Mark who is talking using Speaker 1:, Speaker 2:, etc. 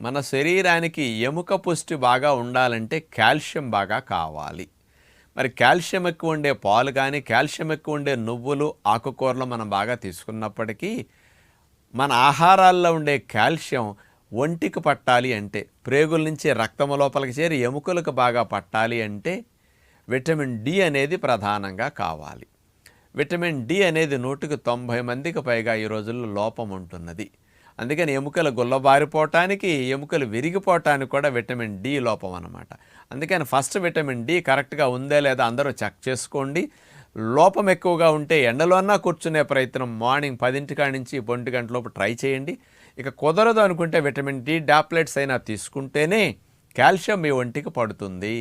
Speaker 1: మన శరీరానికి ఎముక పుష్టి బాగా ఉండాలంటే కాల్షియం బాగా కావాలి. మరి కాల్షియం ఎక్కువ ఉండే పాలు కానీ, కాల్షియం ఎక్కువ ఉండే నువ్వులు, ఆకుకూరలు మనం బాగా తీసుకున్నప్పటికీ, మన ఆహారాల్లో ఉండే కాల్షియం ఒంటికి పట్టాలి అంటే, ప్రేగుల నుంచి రక్తము లోపలికి చేరి ఎముకలకు బాగా పట్టాలి అంటే, విటమిన్ డి అనేది ప్రధానంగా కావాలి. విటమిన్ డి అనేది 100కి 90 మందికి పైగా ఈ రోజుల్లో లోపం ఉంటున్నది. అందుకని ఎముకలు గుల్లబారిపోవటానికి, ఎముకలు విరిగిపోవటానికి కూడా విటమిన్ డి లోపం అన్నమాట. అందుకని ఫస్ట్ విటమిన్ డి కరెక్ట్గా ఉందా లేదా అందరూ చెక్ చేసుకోండి. లోపం ఎక్కువగా ఉంటే ఎండలో అన్నా కూర్చునే ప్రయత్నం మార్నింగ్ 10 కాడి నుంచి 1 గంట లోపు ట్రై చేయండి. ఇక కుదరదు అనుకుంటే విటమిన్ డి టాబ్లెట్స్ అయినా తీసుకుంటేనే కాల్షియం మీ ఒంటికి పడుతుంది.